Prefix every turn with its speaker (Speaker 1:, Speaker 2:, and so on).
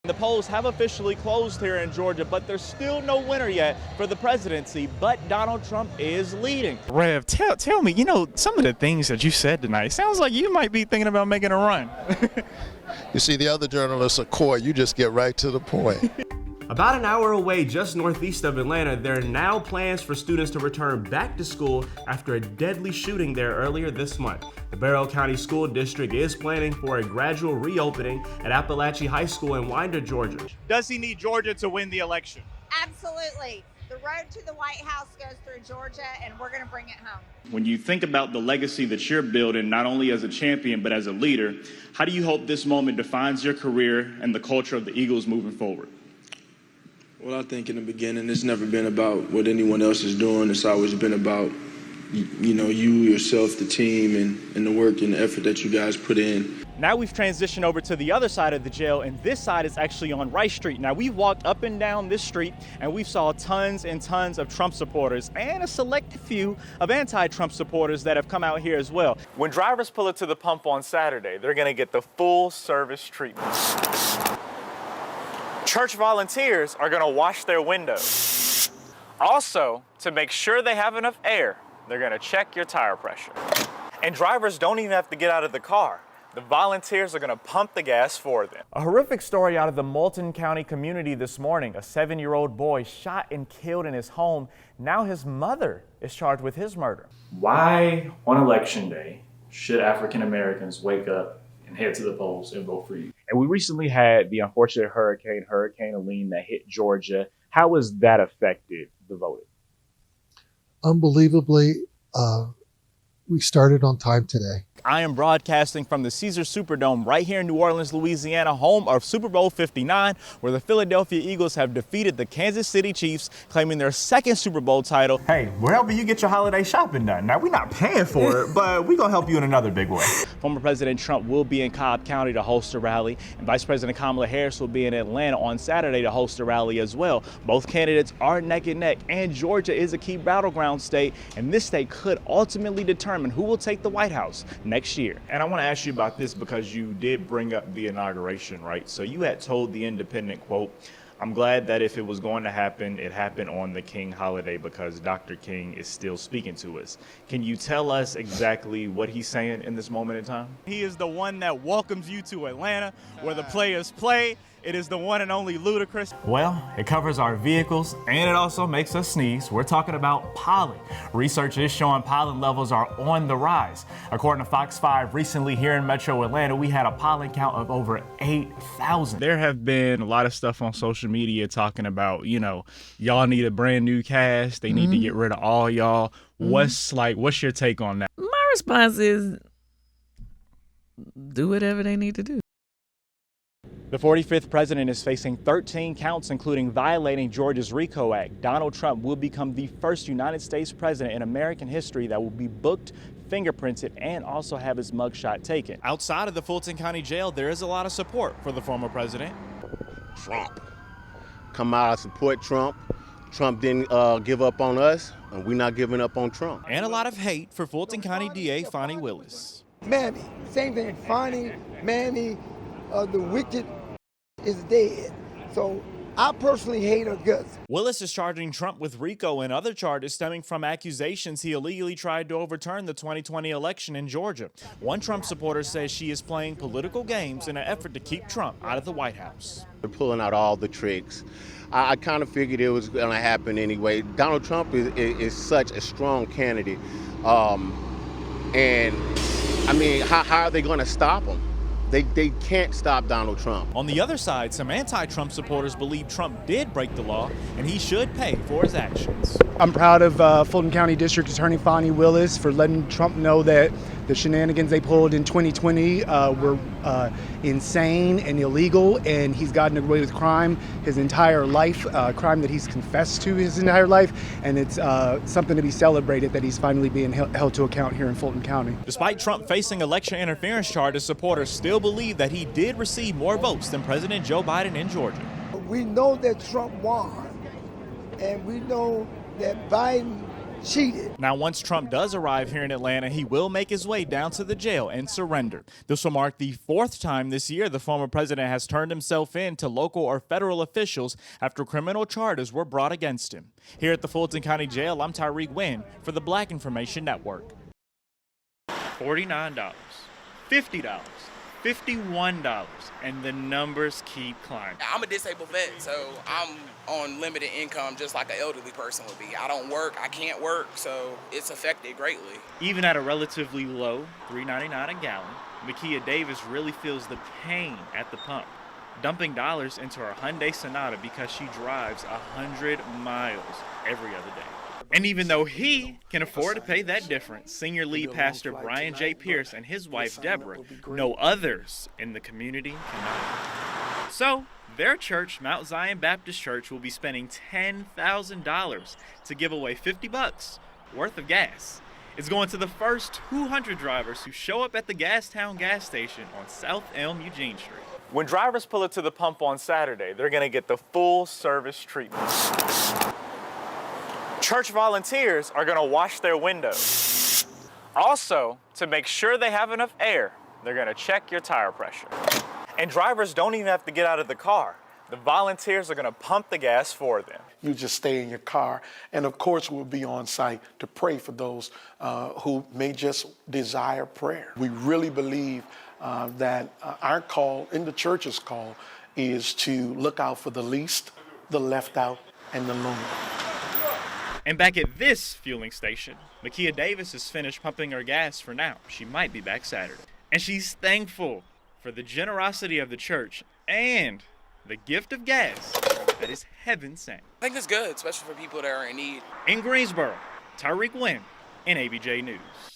Speaker 1: The polls have officially closed here in Georgia, but there's still no winner yet for the presidency, but Donald Trump is leading. Rev, tell me, some of the things that you said tonight, sounds like you might be thinking about making a run.
Speaker 2: You see, the other journalists are coy. You just get right to the point.
Speaker 3: About an hour away, just northeast of Atlanta, there are now plans for students to return back to school after a deadly shooting there earlier this month. The Barrow County School District is planning for a gradual reopening at Appalachia High School in Winder, Georgia.
Speaker 1: Does he need Georgia to win the election?
Speaker 4: Absolutely. The road to the White House goes through Georgia, and we're going to bring it home.
Speaker 5: When you think about the legacy that you're building, not only as a champion, but as a leader, how do you hope this moment defines your career and the culture of the Eagles moving forward?
Speaker 6: Well, I think in the beginning, it's never been about what anyone else is doing. It's always been about, you, yourself, the team, and the work and the effort that you guys put in.
Speaker 1: Now we've transitioned over to the other side of the jail, and this side is actually on Rice Street. Now we've walked up and down this street, and we saw tons and tons of Trump supporters and a select few of anti-Trump supporters that have come out here as well. When drivers pull it to the pump on Saturday, they're gonna get the full service treatment. Church volunteers are gonna wash their windows. Also, to make sure they have enough air, they're gonna check your tire pressure. And drivers don't even have to get out of the car. The volunteers are gonna pump the gas for them. A horrific story out of the Moulton County community this morning. A 7-year-old boy shot and killed in his home. Now his mother is charged with his murder. Why on election day should African Americans wake up and head to the polls and vote for you? And we recently had the unfortunate Hurricane Helene that hit Georgia. How has that affected the voting?
Speaker 7: Unbelievably, we started on time today.
Speaker 1: I am broadcasting from the Caesars Superdome right here in New Orleans, Louisiana, home of Super Bowl 59, where the Philadelphia Eagles have defeated the Kansas City Chiefs, claiming their second Super Bowl title. Hey, we're helping you get your holiday shopping done. Now, we're not paying for it, but we're going to help you in another big way. Former President Trump will be in Cobb County to host a rally, and Vice President Kamala Harris will be in Atlanta on Saturday to host a rally as well. Both candidates are neck and neck, and Georgia is a key battleground state, and this state could ultimately determine who will take the White House next year. And I want to ask you about this because you did bring up the inauguration, right? So you had told the Independent, quote, "I'm glad that if it was going to happen, it happened on the King holiday because Dr. King is still speaking to us." Can you tell us exactly what he's saying in this moment in time? He is the one that welcomes you to Atlanta, where the players play. It is the one and only Ludacris. Well, it covers our vehicles and it also makes us sneeze. We're talking about pollen. Research is showing pollen levels are on the rise. According to Fox 5, recently here in Metro Atlanta, we had a pollen count of over 8,000. There have been a lot of stuff on social media talking about, y'all need a brand new cast. They need to get rid of all y'all. What's your take on that?
Speaker 8: My response is do whatever they need to do.
Speaker 1: The 45th president is facing 13 counts, including violating Georgia's RICO Act. Donald Trump will become the first United States president in American history that will be booked, fingerprinted, and also have his mugshot taken. Outside of the Fulton County Jail, there is a lot of support for the former president.
Speaker 9: Trump. Come out, I support Trump. Trump didn't give up on us, and we're not giving up on Trump.
Speaker 1: And a lot of hate for Fulton County DA Fonnie Willis.
Speaker 10: Mammy, same thing. Fonnie, Mammy, the wicked is dead. So I personally hate her guts.
Speaker 1: Willis is charging Trump with RICO and other charges stemming from accusations he illegally tried to overturn the 2020 election in Georgia. One Trump supporter says she is playing political games in an effort to keep Trump out of the White House.
Speaker 9: They're pulling out all the tricks. I kind of figured it was going to happen anyway. Donald Trump is such a strong candidate. And I mean, how are they going to stop him? They can't stop Donald Trump.
Speaker 1: On the other side, some anti-Trump supporters believe Trump did break the law and he should pay for his actions.
Speaker 11: I'm proud of Fulton County District Attorney Fonnie Willis for letting Trump know that the shenanigans they pulled in 2020 were insane and illegal, and he's gotten away with crime his entire life, crime that he's confessed to his entire life, and it's something to be celebrated that he's finally being held to account here in Fulton County.
Speaker 1: Despite Trump facing election interference charges, supporters still believe that he did receive more votes than President Joe Biden in Georgia.
Speaker 10: We know that Trump won, and we know that Biden cheated.
Speaker 1: Now, once Trump does arrive here in Atlanta, he will make his way down to the jail and surrender. This will mark the 4th time this year the former president has turned himself in to local or federal officials after criminal charges were brought against him. Here at the Fulton County Jail, I'm Tyrik Wynn for the Black Information Network. $49, $50, $51, and the numbers keep climbing.
Speaker 12: I'm a disabled vet, so I'm on limited income just like an elderly person would be. I don't work, I can't work, so it's affected greatly.
Speaker 1: Even at a relatively low $3.99 a gallon, Makia Davis really feels the pain at the pump, dumping dollars into her Hyundai Sonata because she drives 100 miles every other day. And even though he can afford to pay that difference, Senior Lead Pastor Brian J. Pierce and his wife Deborah know others in the community cannot. So their church, Mount Zion Baptist Church, will be spending $10,000 to give away $50 worth of gas. It's going to the first 200 drivers who show up at the Gastown gas station on South Elm Eugene Street. When drivers pull up to the pump on Saturday, they're going to get the full service treatment. Church volunteers are going to wash their windows. Also, to make sure they have enough air, they're going to check your tire pressure. And drivers don't even have to get out of the car. The volunteers are going to pump the gas for them.
Speaker 13: You just stay in your car. And of course, we'll be on site to pray for those who may just desire prayer. We really believe that our call, in the church's call, is to look out for the least, the left out, and the lonely.
Speaker 1: And back at this fueling station, Makia Davis is finished pumping her gas for now. She might be back Saturday. And she's thankful for the generosity of the church and the gift of gas that is heaven sent.
Speaker 12: I think it's good, especially for people that are in need.
Speaker 1: In Greensboro, Tyrik Wynn, NABJ News.